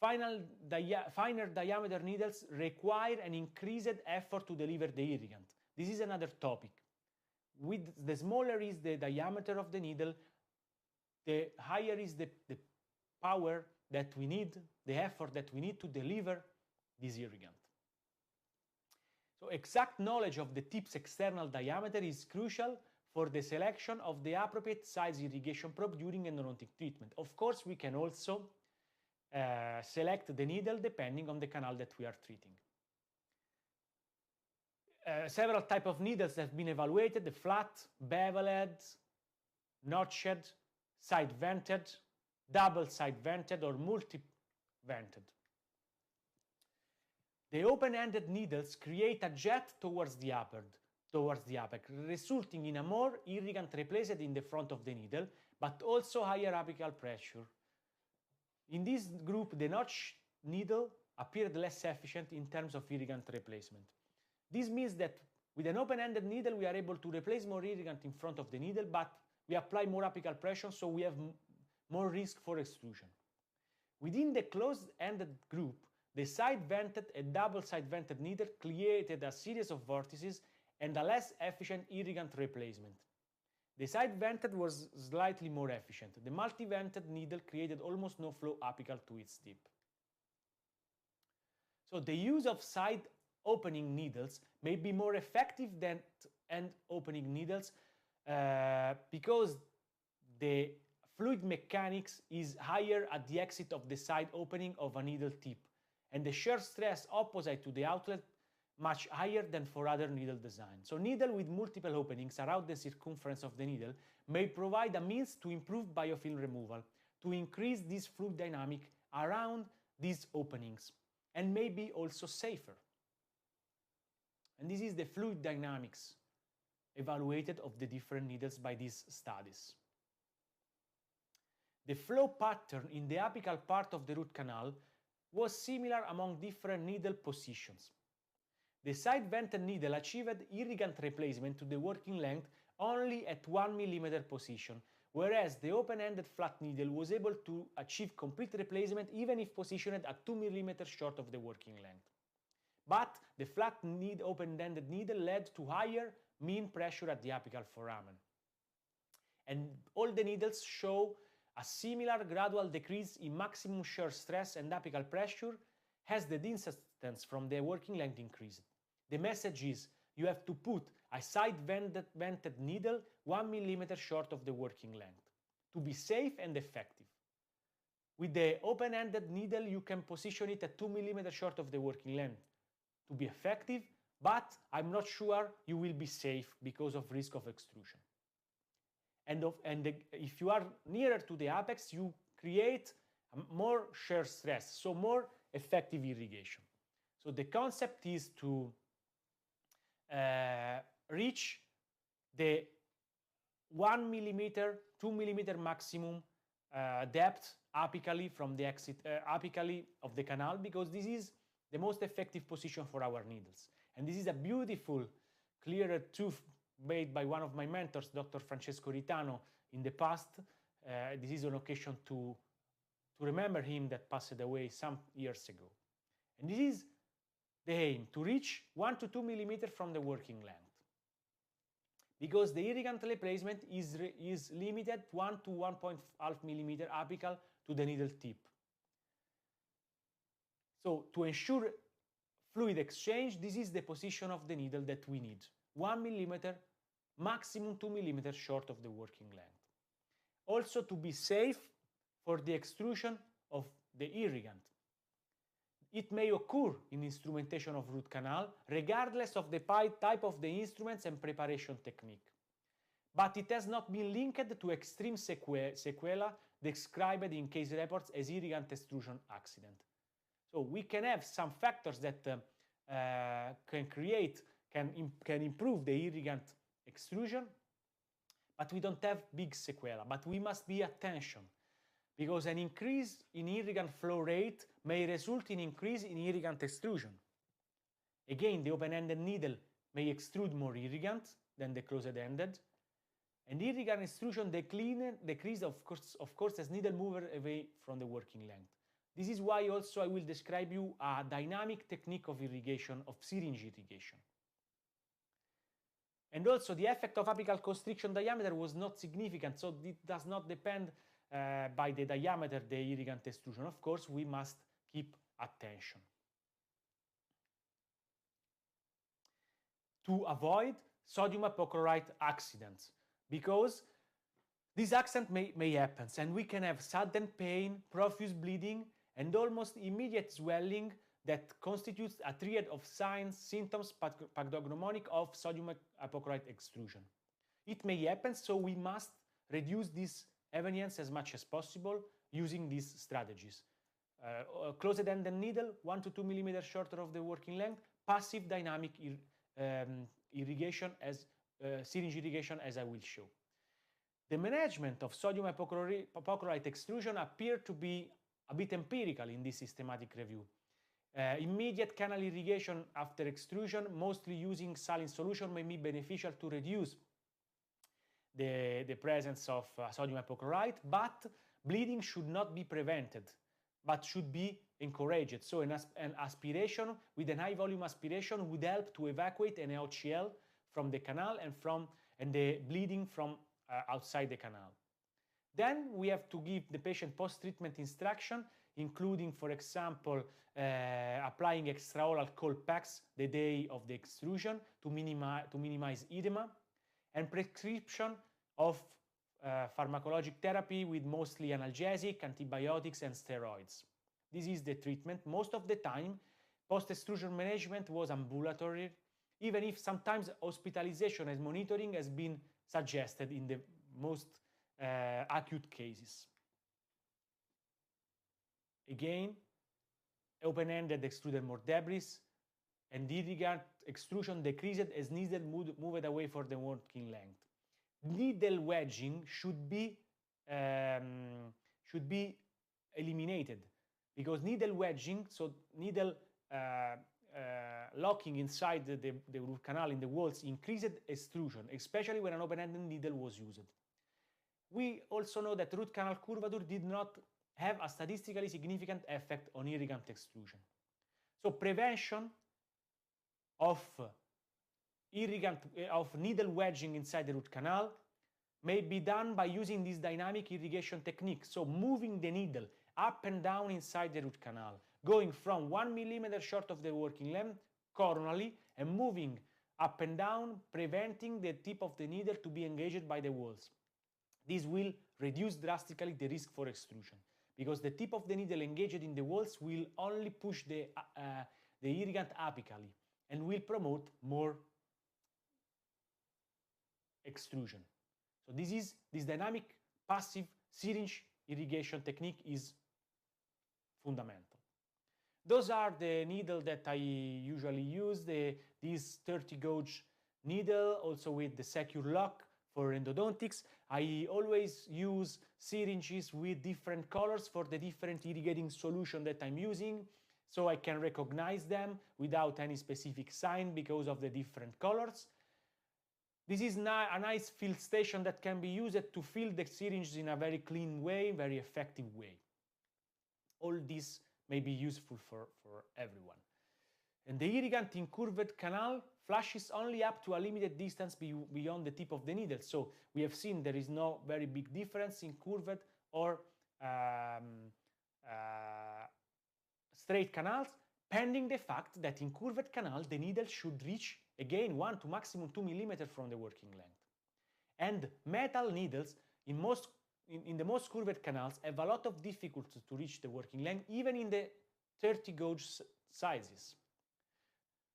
Finer diameter needles require an increased effort to deliver the irrigant, this is another topic. With the smaller is the diameter of the needle, the higher is the power that we need, the effort that we need to deliver this irrigant. So exact knowledge of the tip's external diameter is crucial for the selection of the appropriate size irrigation probe during endodontic treatment. Of course, we can also select the needle depending on the canal that we are treating. Several types of needles have been evaluated: the flat, beveled, notched, side-vented, double side-vented, or multi-vented. The open-ended needles create a jet towards the apex, resulting in a more irrigant replaced in the front of the needle, but also higher apical pressure. In this group, the notch needle appeared less efficient in terms of irrigant replacement. This means that with an open-ended needle, we are able to replace more irrigant in front of the needle, but we apply more apical pressure, so we have more risk for extrusion. Within the closed-ended group, the side-vented and double side-vented needle created a series of vortices and a less efficient irrigant replacement. The side-vented was slightly more efficient. The multi-vented needle created almost no flow apical to its tip. So the use of side opening needles may be more effective than end opening needles because the fluid mechanics is higher at the exit of the side opening of a needle tip, and the shear stress opposite to the outlet much higher than for other needle designs. So needle with multiple openings around the circumference of the needle may provide a means to improve biofilm removal, to increase this fluid dynamic around these openings, and may be also safer. And this is the fluid dynamics evaluated of the different needles by these studies. The flow pattern in the apical part of the root canal was similar among different needle positions. The side-vented needle achieved irrigant replacement to the working length only at 1 mm position, whereas the open-ended flat needle was able to achieve complete replacement even if positioned at 2 mm short of the working length. But the flat open-ended needle led to higher mean pressure at the apical foramen. And all the needles show a similar gradual decrease in maximum shear stress and apical pressure as the distance from the working length increased. The message is you have to put a side-vented needle 1 mm short of the working length to be safe and effective. With the open-ended needle, you can position it at 2 mm short of the working length to be effective, but I'm not sure you will be safe because of risk of extrusion. And if you are nearer to the apex, you create more shear stress, so more effective irrigation. So the concept is to reach the 1 mm, 2 mm maximum depth apically from the exit apically of the canal, because this is the most effective position for our needles. And this is a beautiful, clear truth made by one of my mentors, Dr. Francesco Ritano, in the past. This is an occasion to remember him that passed away some years ago. And this is the aim, to reach 1 to 2 mm from the working length. Because the irrigant replacement is limited 1 to 1.5 mm apical to the needle tip. So to ensure fluid exchange, this is the position of the needle that we need. 1 mm, maximum 2 mm short of the working length. Also to be safe for the extrusion of the irrigant. It may occur in instrumentation of root canal, regardless of the type of the instruments and preparation technique. But it has not been linked to extreme sequela described in case reports as irrigant extrusion accident. So we can have some factors that can improve the irrigant extrusion, but we don't have big sequela. But we must be attention, because an increase in irrigant flow rate may result in increase in irrigant extrusion. Again, the open-ended needle may extrude more irrigant than the closed-ended, and irrigant extrusion decrease of course as needle moves away from the working length. This is why also I will describe you a dynamic technique of irrigation, of syringe irrigation. And also the effect of apical constriction diameter was not significant, so it does not depend by the diameter, the irrigant extrusion. Of course, we must keep attention to avoid sodium hypochlorite accidents, because this accident may happen, and we can have sudden pain, profuse bleeding, and almost immediate swelling that constitutes a triad of signs, symptoms, pathognomonic of sodium hypochlorite extrusion. It may happen, so we must reduce this evidence as much as possible using these strategies. Closed-ended needle, 1 to 2 millimeters shorter of the working length, passive dynamic irrigation as syringe irrigation, as I will show. The management of sodium hypochlorite extrusion appeared to be a bit empirical in this systematic review. Immediate canal irrigation after extrusion, mostly using saline solution, may be beneficial to reduce the presence of sodium hypochlorite, but bleeding should not be prevented, but should be encouraged. So an aspiration with a high volume aspiration would help to evacuate an OCL from the canal and the bleeding from outside the canal. Then we have to give the patient post-treatment instruction, including, for example, applying extraoral cold packs the day of the extrusion to minimize edema, and prescription of pharmacologic therapy with mostly analgesic, antibiotics, and steroids. This is the treatment. Most of the time, post-extrusion management was ambulatory, even if sometimes hospitalization and monitoring has been suggested in the most acute cases. Again, open-ended extruded more debris, and irrigant extrusion decreased as needle moved away from the working length. Needle wedging should be eliminated, because needle wedging, so needle locking inside the root canal in the walls, increased extrusion, especially when an open-ended needle was used. We also know that root canal curvature did not have a statistically significant effect on irrigant extrusion. So prevention of needle wedging inside the root canal may be done by using this dynamic irrigation technique, so moving the needle up and down inside the root canal, going from 1 millimeter short of the working length coronally and moving up and down, preventing the tip of the needle to be engaged by the walls. This will reduce drastically the risk for extrusion, because the tip of the needle engaged in the walls will only push the irrigant apically and will promote more extrusion. So this dynamic passive syringe irrigation technique is fundamental. Those are the needles that I usually use, this 30 gauge needle, also with the secure lock for endodontics. I always use syringes with different colors for the different irrigating solution that I'm using, so I can recognize them without any specific sign because of the different colors. This is a nice fill station that can be used to fill the syringes in a very clean way, very effective way. All this may be useful for everyone. And the irrigant in curved canal flushes only up to a limited distance beyond the tip of the needle. So we have seen there is no very big difference in curved or straight canals, pending the fact that in curved canal the needle should reach again 1 to maximum 2 millimeters from the working length. And metal needles in the most curved canals have a lot of difficulty to reach the working length, even in the 30 gauge sizes.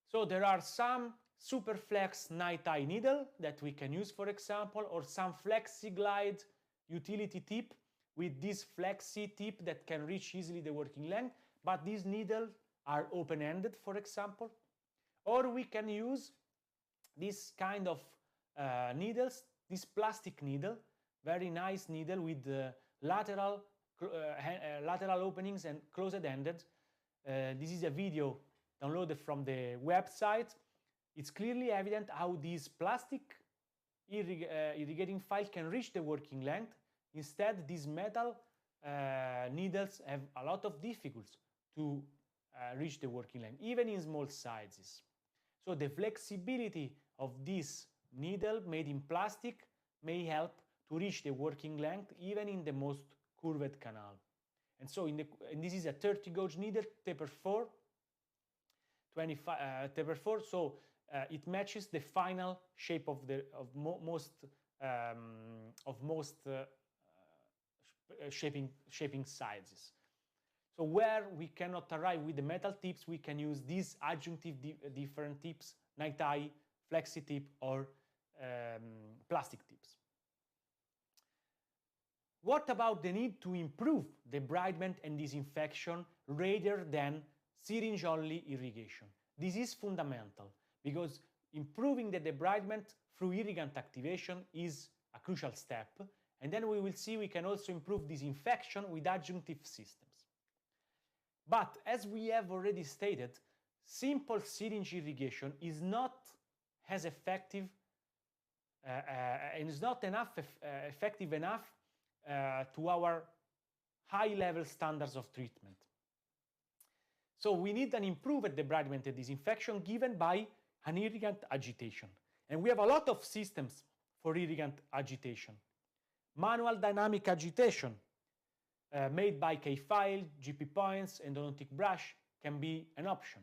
So there are some Superflex night eye needle that we can use, for example, or some FlexiGlide utility tip with this flexi tip that can reach easily the working length, but these needles are open-ended, for example. Or we can use this kind of needles, this plastic needle, very nice needle with lateral openings and closed-ended. This is a video downloaded from the website. It's clearly evident how these plastic irrigating file can reach the working length. Instead, these metal needles have a lot of difficulty to reach the working length, even in small sizes. So the flexibility of this needle made in plastic may help to reach the working length even in the most curved canal. And so and this is a 30 gauge needle, taper 4, 25 taper 4, so it matches the final shape of the most shaping sizes. So where we cannot arrive with the metal tips, we can use these adjunctive different tips, night eye, flexi tip, or plastic tips. What about the need to improve debridement and disinfection rather than syringe-only irrigation? This is fundamental because improving the debridement through irrigant activation is a crucial step, and then we will see we can also improve disinfection with adjunctive systems. But as we have already stated, simple syringe irrigation is not as effective and is not effective enough to our high-level standards of treatment. So we need an improved debridement and disinfection given by an irrigant agitation. And we have a lot of systems for irrigant agitation. Manual dynamic agitation, made by K-file, GP points, endodontic brush can be an option.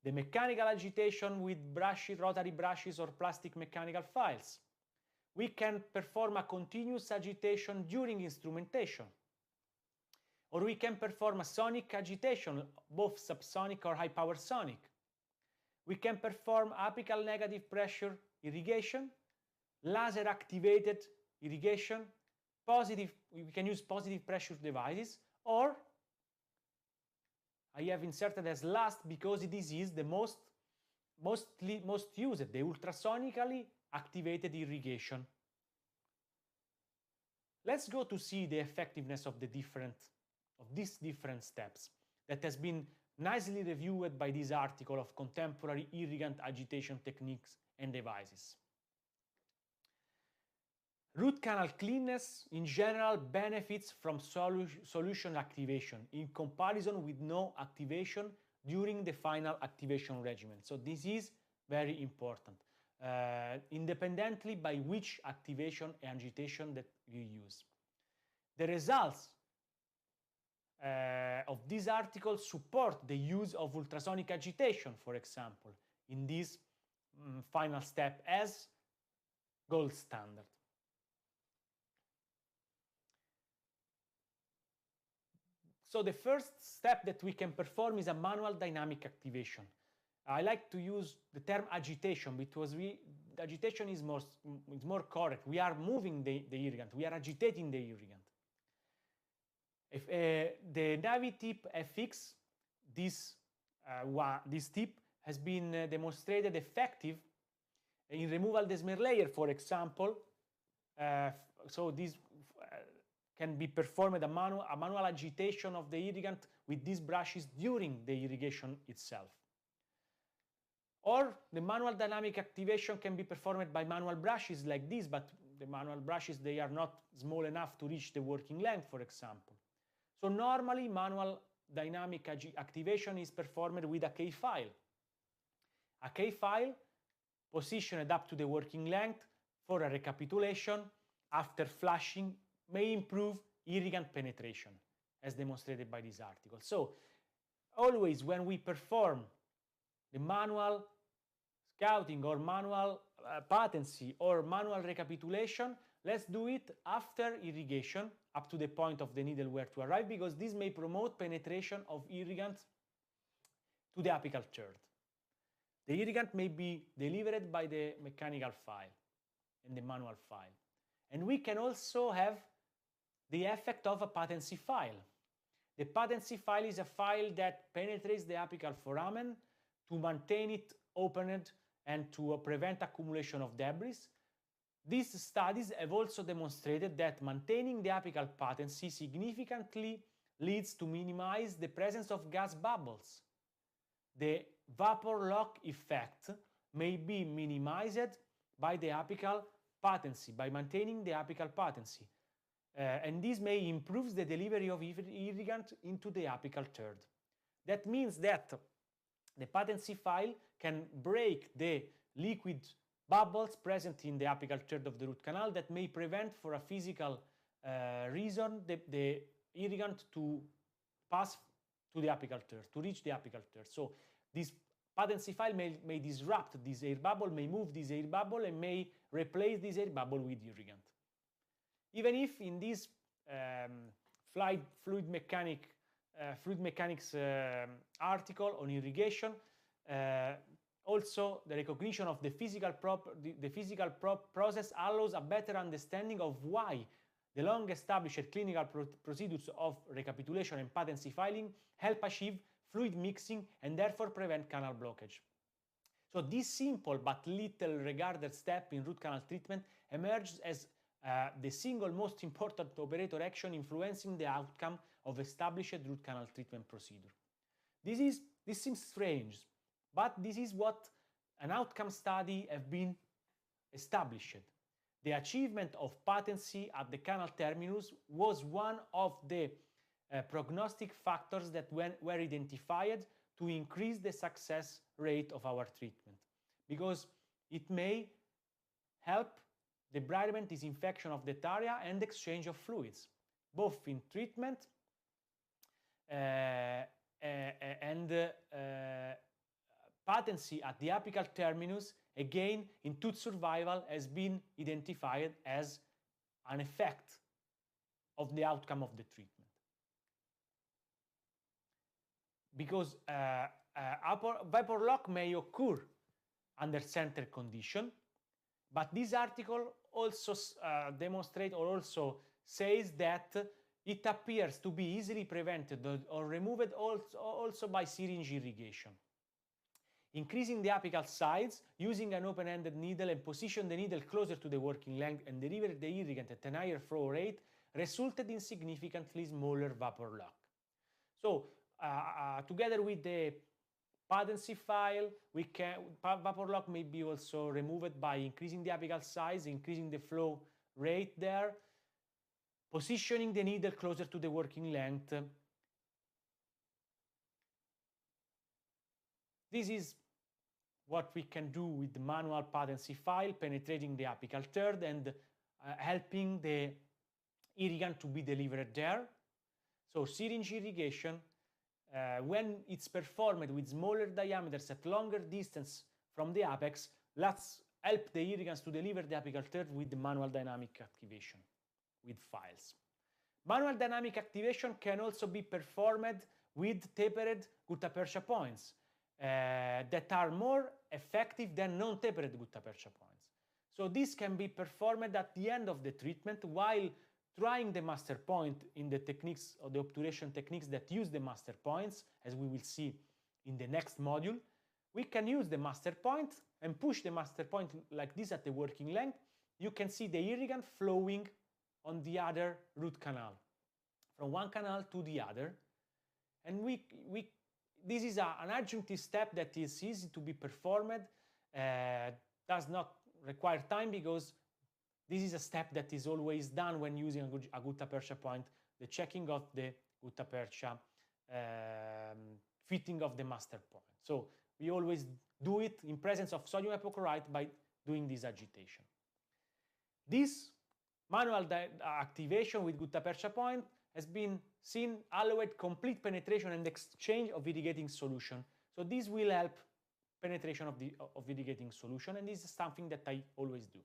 The mechanical agitation with brushes, rotary brushes, or plastic mechanical files. We can perform a continuous agitation during instrumentation. Or we can perform a sonic agitation, both subsonic or high-power sonic. We can perform apical negative pressure irrigation, laser-activated irrigation, we can use positive pressure devices, or I have inserted as last because this is the most used, the ultrasonically activated irrigation. Let's go to see the effectiveness of these different steps that has been nicely reviewed by this article of contemporary irrigant agitation techniques and devices. Root canal cleanness in general benefits from solution activation in comparison with no activation during the final activation regimen. So this is very important, independently by which activation and agitation that you use. The results of this article support the use of ultrasonic agitation, for example, in this final step as gold standard. So the first step that we can perform is a manual dynamic activation. I like to use the term agitation because agitation is more correct. We are moving the irrigant, we are agitating the irrigant. If the Navi tip FX, this tip has been demonstrated effective in removal the smear layer, for example. So this can be performed a manual agitation of the irrigant with these brushes during the irrigation itself. Or the manual dynamic activation can be performed by manual brushes like this, but the manual brushes, they are not small enough to reach the working length, for example. So normally manual dynamic activation is performed with a K-file. A K-file positioned up to the working length for a recapitulation after flushing may improve irrigant penetration, as demonstrated by this article. So always when we perform the manual scouting or manual patency or manual recapitulation, let's do it after irrigation up to the point of the needle where to arrive, because this may promote penetration of irrigant to the apical third. The irrigant may be delivered by the mechanical file and the manual file. And we can also have the effect of a patency file. The patency file is a file that penetrates the apical foramen to maintain it opened and to prevent accumulation of debris. These studies have also demonstrated that maintaining the apical patency significantly leads to minimize the presence of gas bubbles. The vapor lock effect may be minimized by the apical patency, by maintaining the apical patency. And this may improve the delivery of irrigant into the apical third. That means that the patency file can break the liquid bubbles present in the apical third of the root canal that may prevent, for a physical reason, the irrigant to pass to the apical third, to reach the apical third. So this patency file may disrupt this air bubble, may move this air bubble, and may replace this air bubble with irrigant. Even if in this fluid mechanics article on irrigation, also the recognition of the physical process allows a better understanding of why the long-established clinical procedures of recapitulation and patency filing help achieve fluid mixing and therefore prevent canal blockage. So this simple but little regarded step in root canal treatment emerges as the single most important operator action influencing the outcome of established root canal treatment procedure. This seems strange, but this is what an outcome study have been established. The achievement of patency at the canal terminus was one of the prognostic factors that were identified to increase the success rate of our treatment, because it may help debridement, disinfection of that area, and exchange of fluids, both in treatment and patency at the apical terminus, again, in tooth survival, has been identified as an effect of the outcome of the treatment. Because vapor lock may occur under center condition, but this article also demonstrates or also says that it appears to be easily prevented or removed also by syringe irrigation. Increasing the apical size using an open-ended needle and position the needle closer to the working length and deliver the irrigant at a higher flow rate resulted in significantly smaller vapor lock. So together with the patency file, vapor lock may be also removed by increasing the apical size, increasing the flow rate there, positioning the needle closer to the working length. This is what we can do with the manual patency file, penetrating the apical third and helping the irrigant to be delivered there. So syringe irrigation, when it's performed with smaller diameters at longer distance from the apex, let's help the irrigants to deliver the apical third with the manual dynamic activation with files. Manual dynamic activation can also be performed with tapered gutta percha points that are more effective than non-tapered gutta percha points. So this can be performed at the end of the treatment while trying the master point in the techniques or the obturation techniques that use the master points, as we will see in the next module. We can use the master point and push the master point like this at the working length. You can see the irrigant flowing on the other root canal, from one canal to the other. And this is an adjunctive step that is easy to be performed, does not require time because this is a step that is always done when using a gutta percha point, the checking of the gutta percha, fitting of the master point. So we always do it in presence of sodium hypochlorite by doing this agitation. This manual activation with gutta percha point has been seen allowed complete penetration and exchange of irrigating solution. So this will help penetration of irrigating solution, and this is something that I always do.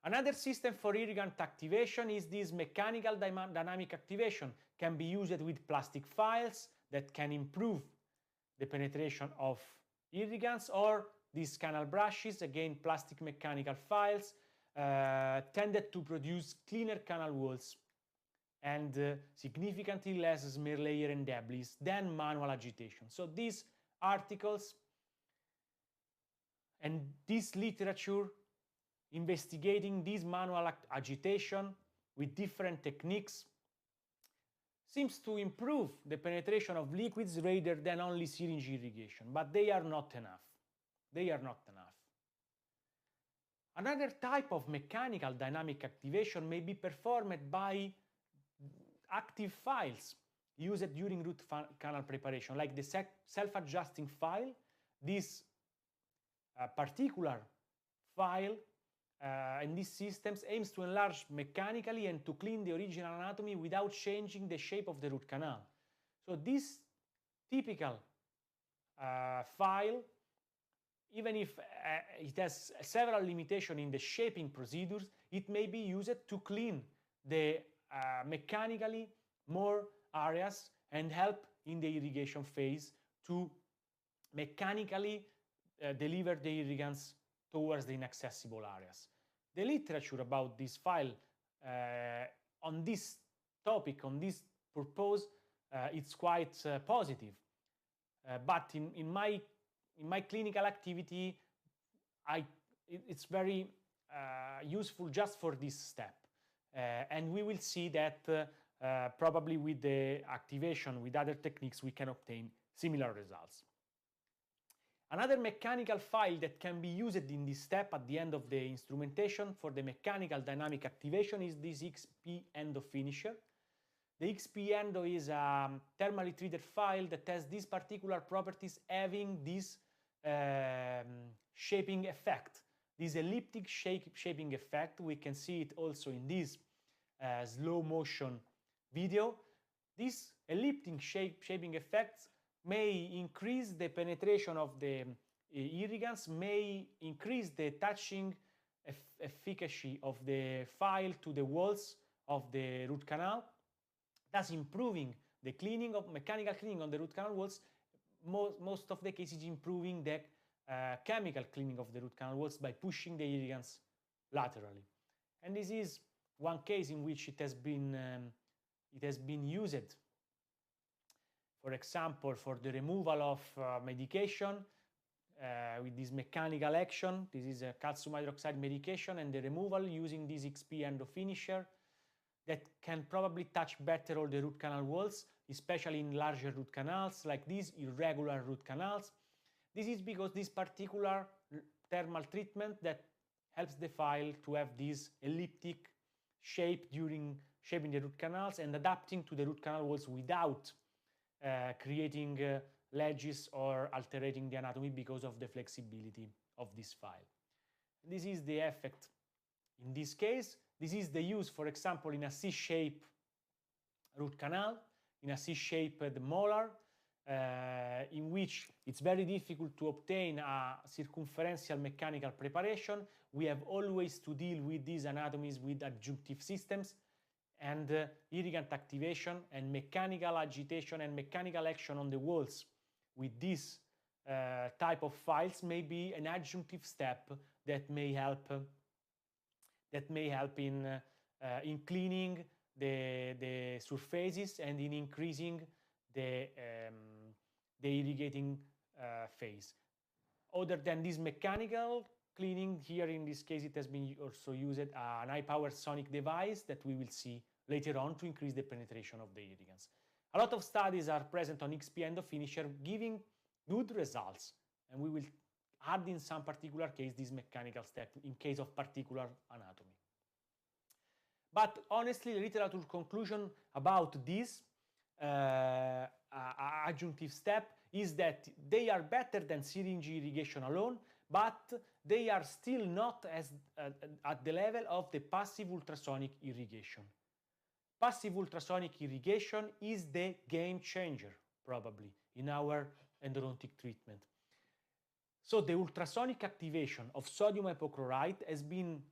Another system for irrigant activation is this mechanical dynamic activation. Can be used with plastic files that can improve the penetration of irrigants, or these canal brushes, again plastic mechanical files, tended to produce cleaner canal walls and significantly less smear layer and debris than manual agitation. So these articles and this literature investigating this manual agitation with different techniques seems to improve the penetration of liquids rather than only syringe irrigation, but they are not enough. They are not enough. Another type of mechanical dynamic activation may be performed by active files used during root canal preparation, like the self-adjusting file. This particular file in these systems aims to enlarge mechanically and to clean the original anatomy without changing the shape of the root canal. So this typical file, even if it has several limitations in the shaping procedures, it may be used to clean the mechanically more areas and help in the irrigation phase to mechanically deliver the irrigants towards the inaccessible areas. The literature about this file on this topic, on this purpose, it's quite positive. But in my clinical activity, it's very useful just for this step. And we will see that probably with the activation with other techniques we can obtain similar results. Another mechanical file that can be used in this step at the end of the instrumentation for the mechanical dynamic activation is this XP Endo finisher. The XP Endo is a thermally treated file that has these particular properties, having this shaping effect, this elliptic shaping effect. We can see it also in this slow motion video. These elliptic shaping effects may increase the penetration of the irrigants, may increase the touching efficacy of the file to the walls of the root canal, thus improving the cleaning of mechanical cleaning on the root canal walls. Most of the cases improving the chemical cleaning of the root canal walls by pushing the irrigants laterally. And this is one case in which it has been used. For example, for the removal of medication with this mechanical action. This is a calcium hydroxide medication, and the removal using this XP Endo finisher that can probably touch better all the root canal walls, especially in larger root canals like these irregular root canals. This is because this particular thermal treatment that helps the file to have this elliptic shape during shaping the root canals and adapting to the root canal walls without creating ledges or altering the anatomy because of the flexibility of this file. This is the effect in this case. This is the use, for example, in a C-shape root canal, in a C-shaped molar, in which it's very difficult to obtain a circumferential mechanical preparation. We have always to deal with these anatomies with adjunctive systems, and irrigant activation and mechanical agitation and mechanical action on the walls with this type of files may be an adjunctive step that may help in cleaning the surfaces and in increasing the irrigating phase. Other than this mechanical cleaning, here in this case it has been also used an high-powered sonic device that we will see later on to increase the penetration of the irrigants. A lot of studies are present on XP Endo finisher giving good results, and we will add in some particular case this mechanical step in case of particular anatomy. But honestly, the literature conclusion about this adjunctive step is that they are better than syringe irrigation alone, but they are still not at the level of the passive ultrasonic irrigation. Passive ultrasonic irrigation is the game changer, probably, in our endodontic treatment. So the ultrasonic activation of sodium hypochlorite has been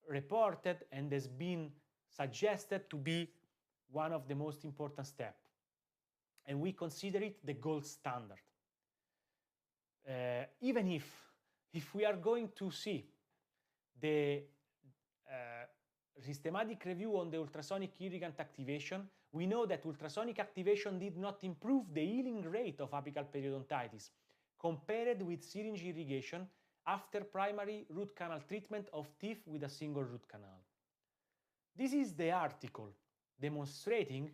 reported and has been suggested to be one of the most important steps. And we consider it the gold standard. Even if we are going to see the systematic review on the ultrasonic irrigant activation, we know that ultrasonic activation did not improve the healing rate of apical periodontitis compared with syringe irrigation after primary root canal treatment of teeth with a single root canal. This is the article demonstrating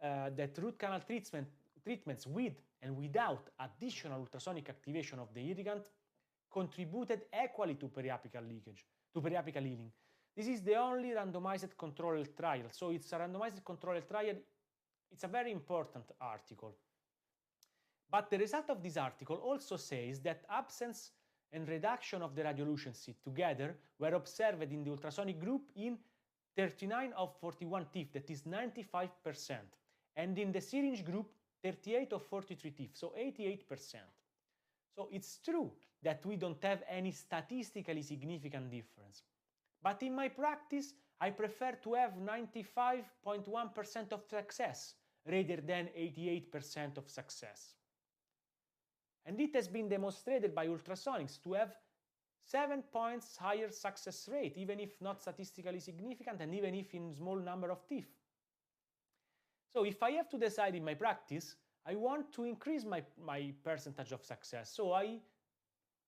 that root canal treatments with and without additional ultrasonic activation of the irrigant contributed equally to periapical leakage, to periapical healing. This is the only randomized controlled trial. So it's a randomized controlled trial. It's a very important article. But the result of this article also says that absence and reduction of the radiolucency together were observed in the ultrasonic group in 39 of 41 teeth, that is 95%, and in the syringe group 38 of 43 teeth, so 88%. So it's true that we don't have any statistically significant difference. But in my practice, I prefer to have 95.1% of success rather than 88% of success. And it has been demonstrated by ultrasonics to have 7 points higher success rate, even if not statistically significant and even if in small number of teeth. So if I have to decide in my practice, I want to increase my percentage of success. So I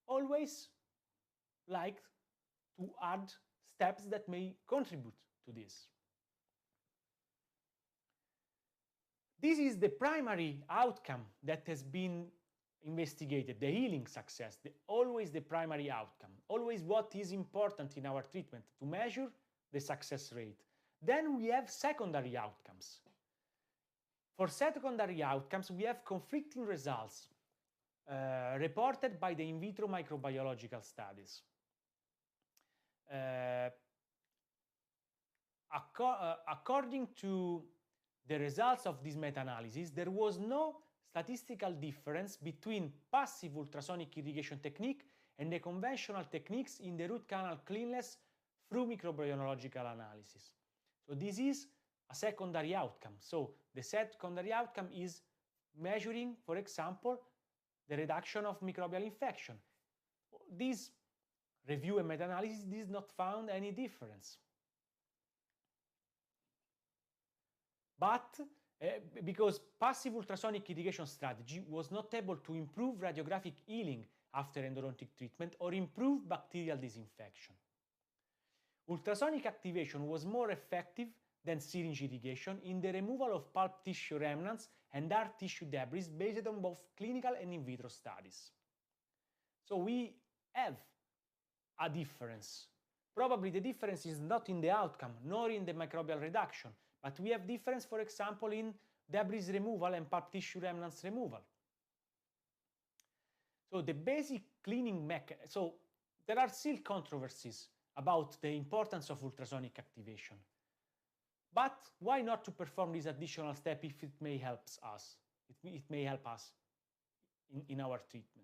always like to add steps that may contribute to this. This is the primary outcome that has been investigated, the healing success, always the primary outcome, always what is important in our treatment to measure the success rate. Then we have secondary outcomes. For secondary outcomes, we have conflicting results reported by the in vitro microbiological studies. According to the results of this meta-analysis, there was no statistical difference between passive ultrasonic irrigation technique and the conventional techniques in the root canal cleanliness through microbiological analysis. So this is a secondary outcome. So the secondary outcome is measuring, for example, the reduction of microbial infection. This review and meta-analysis did not found any difference. But because passive ultrasonic irrigation strategy was not able to improve radiographic healing after endodontic treatment or improve bacterial disinfection. Ultrasonic activation was more effective than syringe irrigation in the removal of pulp tissue remnants and hard tissue debris based on both clinical and in vitro studies. So we have a difference. Probably the difference is not in the outcome nor in the microbial reduction, but we have difference, for example, in debris removal and pulp tissue remnants removal. So the basic cleaning mechanism, so there are still controversies about the importance of ultrasonic activation. But why not to perform this additional step if it may help us? It may help us in our treatment.